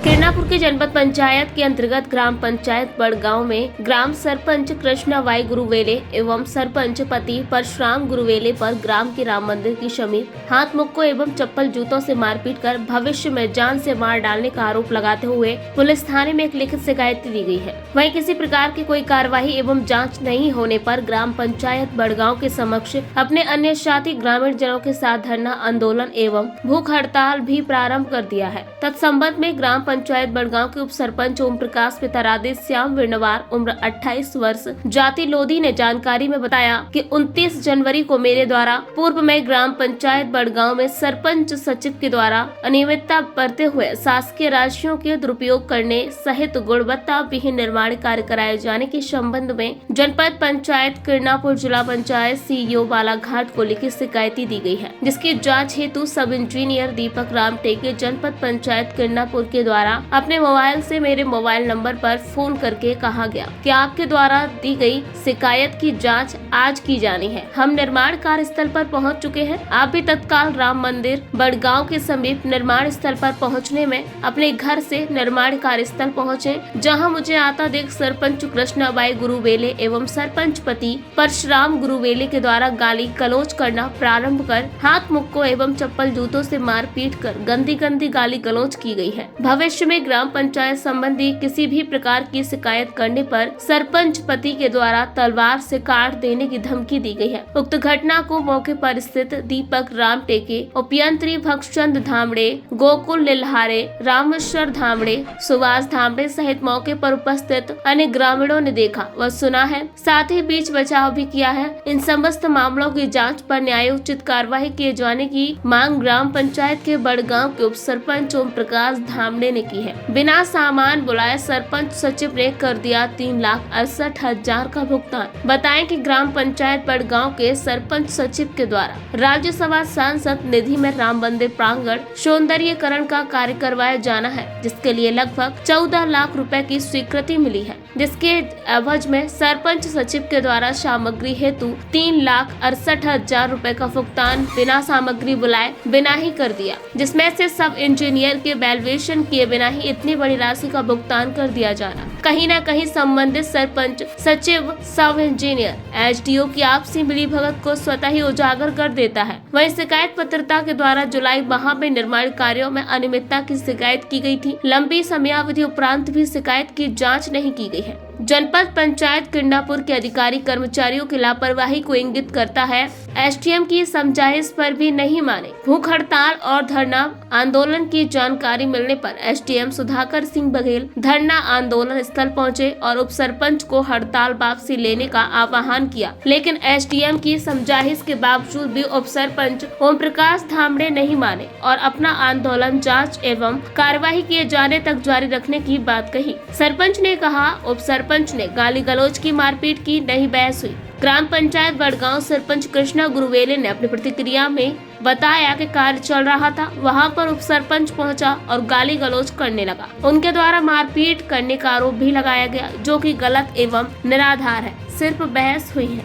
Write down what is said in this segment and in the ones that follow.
किरणापुर के जनपद पंचायत के अंतर्गत ग्राम पंचायत बड़गांव में ग्राम सरपंच कृष्णाबाई गुरुवेले एवं सरपंच पति परशुराम गुरुवेले पर ग्राम के राम मंदिर की समीप हाथ मुक्कों एवं चप्पल जूतों से मारपीट कर भविष्य में जान से मार डालने का आरोप लगाते हुए पुलिस थाने में एक लिखित शिकायत दी गई है। वहीं किसी प्रकार की कोई कार्यवाही एवं जाँच नहीं होने पर ग्राम पंचायत बड़गांव के समक्ष अपने अन्य साथी ग्रामीण जनों के साथ धरना आंदोलन एवं भूख हड़ताल भी प्रारंभ कर दिया है। तत्संबंध में ग्राम पंचायत बड़गांव के उप सरपंच ओम प्रकाश पितारादे श्याम विर्णवार उम्र 28 वर्ष जाति लोधी ने जानकारी में बताया कि 29 जनवरी को मेरे द्वारा पूर्व में ग्राम पंचायत बड़गांव में सरपंच सचिव के द्वारा अनियमितता बरतते हुए शासकीय राशियों के दुरुपयोग करने सहित गुणवत्ता विहीन निर्माण कार्य कराए जाने के संबंध में जनपद पंचायत किरणापुर जिला पंचायत सीईओ बालाघाट को लिखित शिकायत दी गई है, जिसकी जाँच हेतु सब इंजीनियर दीपक राम टेके जनपद पंचायत किरणापुर के द्वारा अपने मोबाइल से मेरे मोबाइल नंबर पर फोन करके कहा गया कि आपके द्वारा दी गई शिकायत की जांच आज की जानी है। हम निर्माण कार्य स्थल पर पहुंच चुके हैं। आप भी तत्काल राम मंदिर बड़गांव के समीप निर्माण स्थल पर पहुंचने में अपने घर से निर्माण कार्य स्थल पहुँचे, जहाँ मुझे आता देख सरपंच कृष्णाबाई गुरुवेले एवं सरपंच पति परशुराम गुरुवेले के द्वारा गाली गलौज करना प्रारंभ कर हाथ मुक्कों एवं चप्पल जूतों से मारपीट कर गंदी गाली गलौज की गई है। भविष्य में ग्राम पंचायत संबंधी किसी भी प्रकार की शिकायत करने पर सरपंच पति के द्वारा तलवार से काट देने की धमकी दी गई है। उक्त घटना को मौके पर स्थित दीपक राम टेके, उपयंत्री भक्तचंद धामड़े, गोकुल लिल्हारे, रामेश्वर धामड़े, सुभाष धामड़े सहित मौके पर उपस्थित अन्य ग्रामीणों ने देखा व सुना है, साथ ही बीच बचाव भी किया है। इन समस्त मामलों की जाँच पर न्यायोचित कार्यवाही किए जाने की मांग ग्राम पंचायत के बड़गांव के उप सरपंच ओम प्रकाश धामड़े ने की है। बिना सामान बुलाए सरपंच सचिव ने कर दिया 3,68,000 का भुगतान। बताएं कि ग्राम पंचायत बड़गांव के सरपंच सचिव के द्वारा राज्यसभा सांसद निधि में राम मंदिर प्रांगण सौंदर्यीकरण का कार्य करवाया जाना है, जिसके लिए लगभग 14 लाख रुपए की स्वीकृति मिली है, जिसके एवज में सरपंच सचिव के द्वारा सामग्री हेतु 3,68,000 रुपए का भुगतान बिना सामग्री बुलाए बिना ही कर दिया, जिसमें से सब इंजीनियर के वैल्यूएशन किए बिना ही इतनी बड़ी राशि का भुगतान कर दिया जाना कहीं न कहीं संबंधित सरपंच सचिव सब इंजीनियर एसडीओ की आपसी मिलीभगत को स्वतः ही उजागर कर देता है। वहीं शिकायत पत्रता के द्वारा जुलाई माह में निर्माण कार्यों में अनियमितता की शिकायत की गई थी। लंबी समयावधि उपरांत भी शिकायत की जाँच नहीं की गई है। जनपद पंचायत किरणापुर के अधिकारी कर्मचारियों की लापरवाही को इंगित करता है। एसडीएम की समझाइश पर भी नहीं माने। भूख हड़ताल और धरना आंदोलन की जानकारी मिलने पर एसडीएम सुधाकर सिंह बघेल धरना आंदोलन स्थल पहुंचे और उप सरपंच को हड़ताल वापसी लेने का आह्वान किया, लेकिन एसडीएम की समझाइश के बावजूद भी उप सरपंच ओम प्रकाश धामड़े नहीं माने और अपना आंदोलन जाँच एवं कार्यवाही किए जाने तक जारी रखने की बात कही। सरपंच ने कहा, उप सरपंच ने गाली गलौज की, मारपीट की, नहीं बहस हुई। ग्राम पंचायत बड़गांव सरपंच कृष्णा गुरुवेले ने अपनी प्रतिक्रिया में बताया कि कार्य चल रहा था, वहां पर उप सरपंच पहुंचा और गाली गलौज करने लगा। उनके द्वारा मारपीट करने का आरोप भी लगाया गया, जो कि गलत एवं निराधार है। सिर्फ बहस हुई है।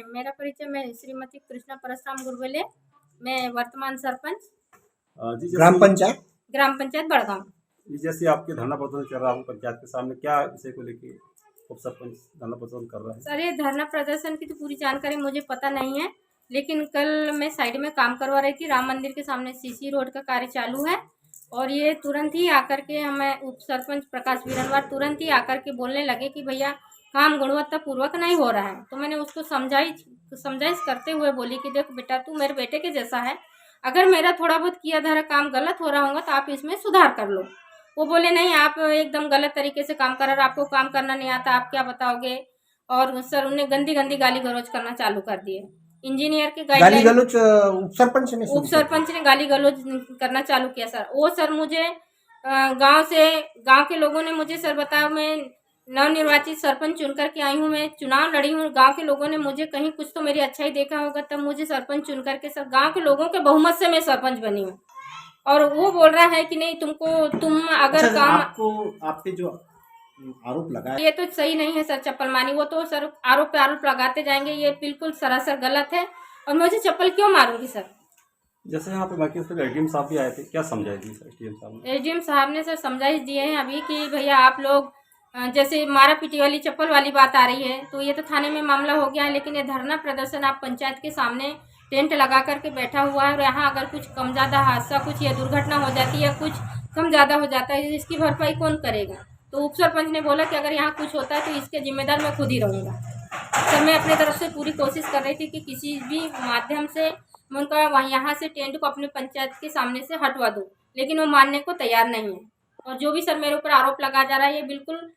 मेरा परिचय, मैं श्रीमती कृष्णा परशुराम गुरुवेले, मैं वर्तमान सरपंच ग्राम पंचायत बड़गांव। जैसे आपके धरना प्रदर्शन चल रहा है पंचायत के सामने, क्या विषय को लेकर उप सरपंच धरना प्रदर्शन कर रहा है? सर, ये धरना प्रदर्शन की तो पूरी जानकारी मुझे पता नहीं है, लेकिन कल मैं साइड में काम करवा रही थी। राम मंदिर के सामने सीसी रोड का कार्य चालू है और ये तुरंत ही आकर के हमें उप सरपंच प्रकाश विरनवार तुरंत ही आकर के बोलने लगे कि भैया काम गुणवत्ता पूर्वक नहीं हो रहा है। तो मैंने उसको समझाइश करते हुए बोली कि देख बेटा, तू मेरे बेटे के जैसा है, अगर मेरा थोड़ा बहुत किया धरा काम गलत हो रहा होगा तो आप इसमें सुधार कर लो। वो बोले नहीं, आप एकदम गलत तरीके से काम कर रहे, आपको काम करना नहीं आता, आप क्या बताओगे। और सर, उन्हें गंदी गाली गलौज करना चालू कर दिए। इंजीनियर के गाली गलौज उप सरपंच ने गाली गलौज करना चालू किया। सर, वो सर मुझे गांव के लोगों ने मुझे सर बताया, मैं नवनिर्वाचित सरपंच चुनकर के आई हूँ, मैं चुनाव लड़ी हूँ। गांव के लोगों ने मुझे कहीं कुछ तो मेरी अच्छाई देखा होगा, तब मुझे सरपंच चुन करके सर गांव के लोगों के बहुमत से मैं सरपंच बनी हूँ। और वो बोल रहा है कि नहीं, तुम अगर आपके जो आरोप लगा ये तो सही नहीं है सर, चप्पल मानी। वो तो सर आरोप पे आरोप लगाते जाएंगे, ये बिल्कुल सरासर गलत है। और मुझे चप्पल क्यों मारूंगी सर। जैसे यहाँ पे बाकी उसके एडीएम साहब भी आए थे, क्या समझाई थी एडीएम साहब ने? एडीएम साहब ने सर समझाइश दिए हैं अभी कि भैया आप लोग जैसे मारा पीटी वाली चप्पल वाली बात आ रही है तो ये तो थाने में मामला हो गया है, लेकिन ये धरना प्रदर्शन आप पंचायत के सामने टेंट लगा करके बैठा हुआ है और यहाँ अगर कुछ कम ज़्यादा हादसा कुछ या दुर्घटना हो जाती है, कुछ कम ज़्यादा हो जाता है, इसकी भरपाई कौन करेगा। तो उप सरपंच ने बोला कि अगर यहाँ कुछ होता है तो इसके जिम्मेदार मैं खुद ही रहूँगा। तो मैं अपनी तरफ से पूरी कोशिश कर रही थी कि किसी भी माध्यम से मैं उनका वहाँ यहाँ से टेंट को अपने पंचायत के सामने से हटवा दूँ, लेकिन वो मानने को तैयार नहीं है। और जो भी सर मेरे ऊपर आरोप लगा जा रहा है ये बिल्कुल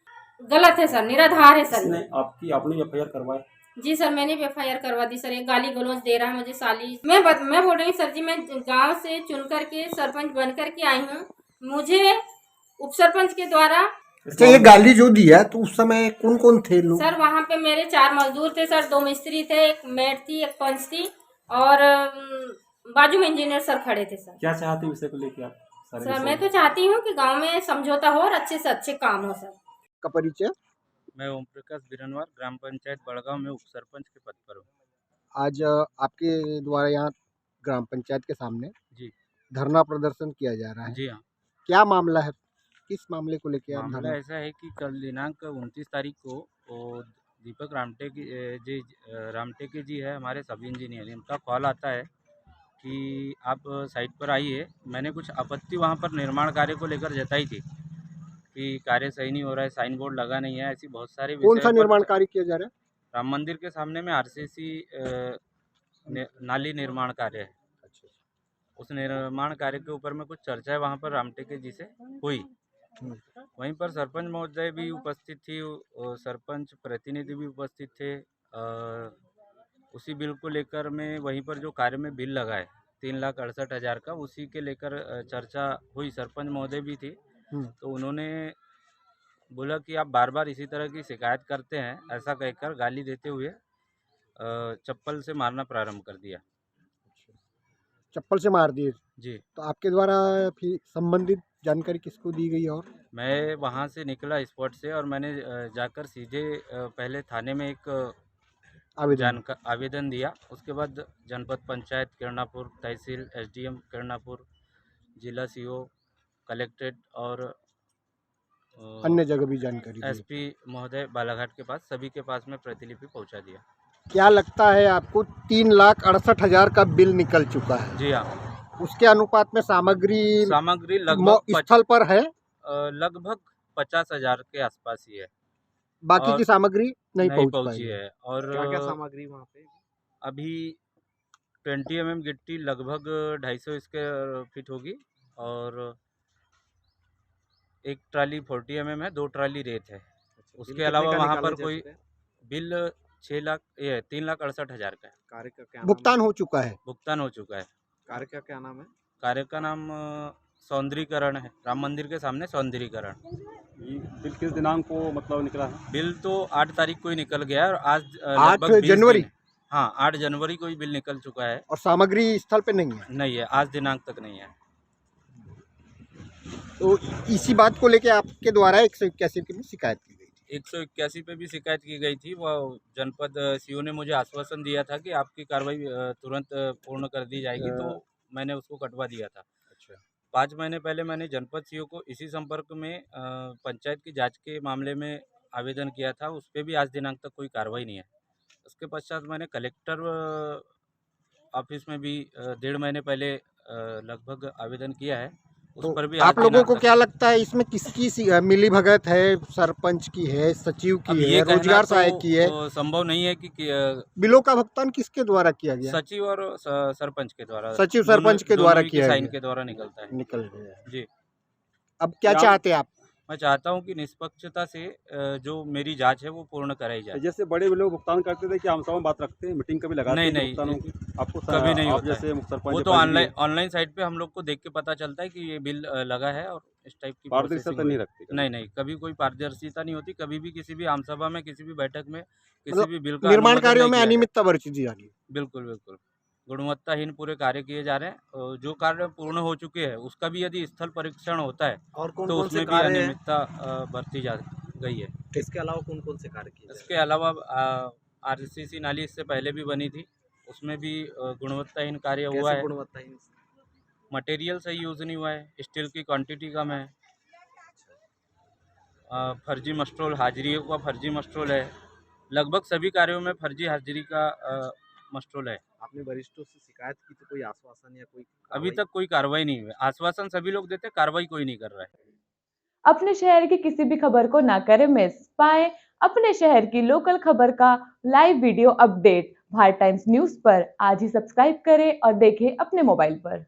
गलत है सर, निराधार है सर। इसने आपने एफआईआर करवाई? जी सर, मैंने भी एफआईआर करवा दी सर। ये गाली गलौज दे रहा है मुझे साली। मैं बोल रही हूँ सर जी, मैं गांव से चुन करके सरपंच बन करके आई हूँ, मुझे उप सरपंच के द्वारा। अच्छा, ये गाली जो दिया तो उस समय कौन कौन थे लोग? सर वहाँ पे मेरे 4 मजदूर थे सर, 2 मिस्त्री थे, एक मेड थी, एक पंच थी और बाजू में इंजीनियर सर खड़े थे सर। क्या चाहते विषय को लेकर आप? सर मैं तो चाहती हूँ कि गांव में समझौता हो और अच्छे से अच्छे काम हो सर। का परिचय? मैं ओम प्रकाश बिरनवार, ग्राम पंचायत बड़गांव में उप सरपंच के पद पर हूँ। आज आपके द्वारा यहाँ ग्राम पंचायत के सामने जी धरना प्रदर्शन किया जा रहा है। जी हाँ, क्या मामला है? किस मामले को लेकर आप मामला धरना? ऐसा है कि कल दिनांक 29 तारीख को वो दीपक रामटेके जी है, हमारे सब इंजीनियर, इनका कॉल आता है कि आप साइट पर आइए। मैंने कुछ आपत्ति वहाँ पर निर्माण कार्य को लेकर जताई थी कि कार्य सही नहीं हो रहा है, साइन बोर्ड लगा नहीं है, ऐसी बहुत सारे कौन सा विषयों पर। निर्माण कार्य किया जा रहा है? राम मंदिर के सामने में आरसीसी नाली निर्माण कार्य है। अच्छा। उस निर्माण कार्य के ऊपर में कुछ चर्चा वहाँ पर रामटेके जी से हुई। वहीं पर सरपंच महोदय भी उपस्थित थी और सरपंच प्रतिनिधि भी उपस्थित थे। उसी बिल को लेकर में वहीं पर जो कार्य में बिल लगा है 3,68,000 का, उसी के लेकर चर्चा हुई। सरपंच महोदय भी थी, तो उन्होंने बोला कि आप बार बार इसी तरह की शिकायत करते हैं, ऐसा कहकर गाली देते हुए चप्पल से मारना प्रारंभ कर दिया। चप्पल से मार दिए? जी। तो आपके द्वारा फिर संबंधित जानकारी किसको दी गई? और मैं वहाँ से निकला स्पॉट से और मैंने जाकर सीधे पहले थाने में एक आवेदन दिया। उसके बाद जनपद पंचायत किरणापुर, तहसील एसडीएम किरणापुर, जिला सीओ, कलेक्ट्रेट और अन्य जगह भी जानकारी दी? एसपी महोदय बालाघाट के पास, सभी के पास में प्रतिलिपि पहुँचा दिया। क्या लगता है आपको 3,68,000 का बिल निकल चुका है? जी हाँ। उसके अनुपात में सामग्री लगभग स्थल पर है? लगभग 50,000 के आसपास ही है। बाकी की सामग्री नहीं पहुंची है। और क्या सामग्री वहाँ पे? अभी 20 mm गिट्टी लगभग 250 स्क्वायर फीट होगी और एक ट्राली 40 mm है, 2 ट्राली रेत है। उसके अलावा वहाँ पर कोई बिल 3,68,000 का है। कार्य का क्या भुगतान हो चुका है? भुगतान हो चुका है। कार्य का क्या नाम है? कार्य का नाम सौंदर्यीकरण है, राम मंदिर के सामने सौंदर्यीकरण। बिल किस दिनांक को मतलब निकला है? बिल तो 8 तारीख को ही निकल गया है और आज 8 जनवरी? हाँ, 8 जनवरी को ही बिल निकल चुका है। और सामग्री स्थल पे नहीं है? नहीं है, आज दिनांक तक नहीं है। तो इसी बात को लेके आपके द्वारा 181 की शिकायत की गई थी? 181 पे भी शिकायत की गई थी। वह जनपद सीओ ने मुझे आश्वासन दिया था कि आपकी कार्रवाई तुरंत पूर्ण कर दी जाएगी, तो मैंने उसको कटवा दिया था। अच्छा। 5 महीने पहले मैंने जनपद सीओ को इसी संपर्क में पंचायत की जांच के मामले में आवेदन किया था, उस पर भी आज दिनांक तक कोई कार्रवाई नहीं है। उसके पश्चात मैंने कलेक्टर ऑफिस में भी 1.5 महीने पहले लगभग आवेदन किया है, उस पर भी। आप लोगों को क्या लगता है इसमें किसकी मिली भगत है? सरपंच की है, सचिव की है, रोजगार सहायक की है? संभव नहीं है कि बिलों का भुगतान किसके द्वारा किया गया? सचिव और सरपंच के द्वारा। सचिव सरपंच के द्वारा किया साइन के द्वारा निकलता है। निकल गया जी। अब क्या चाहते हैं आप? मैं चाहता हूं कि निष्पक्षता से जो मेरी जांच है वो पूर्ण कराई जाए। जैसे बड़े लोग भुगतान करते थे कि हम सब बात रखते हैं, मीटिंग कभी लगाते हैं? नहीं, आपको कभी नहीं होता जैसे वो तो ऑनलाइन साइट पे हम लोग को देख के पता चलता है कि ये बिल लगा है और इस टाइप की पारदर्शिता नहीं रखती? नहीं, कभी कोई पारदर्शिता नहीं होती। कभी भी किसी भी आम सभा में, किसी भी बैठक में किसी भी बिल का निर्माण कार्यों में अनियमितता बरती जा रही है? बिल्कुल गुणवत्ताहीन पूरे कार्य किए जा रहे हैं। जो कार्य पूर्ण हो चुके हैं उसका भी यदि स्थल परीक्षण होता है और तो उसमें भी अनियमितता बरती जा गई है। इसके अलावा कौन कौन से कार्य किए? इसके अलावा आरसीसी नाली इससे पहले भी बनी थी, उसमें भी गुणवत्ताहीन कार्य हुआ कैसे है। गुणवत्ताहीन? मटेरियल सही यूज़ नहीं हुआ है, स्टील की क्वांटिटी कम है, फर्जी मस्ट्रोल, हाजिरियों का फर्जी मस्ट्रोल है। लगभग सभी कार्यों में फर्जी हाजिरी का मस्ट्रोल है। आपने वरिष्ठों से शिकायत की तो कोई आश्वासन या कोई अभी कार्रवाई? तक कोई कार्रवाई नहीं हुई है। आश्वासन सभी लोग देते हैं, कार्रवाई कोई नहीं कर रहा है। अपने शहर की किसी भी खबर को ना करें मिस। पाएं अपने शहर की लोकल खबर का live video update Bharat times news पर। आज ही सब्सक्राइब करें और देखें अपने मोबाइल पर।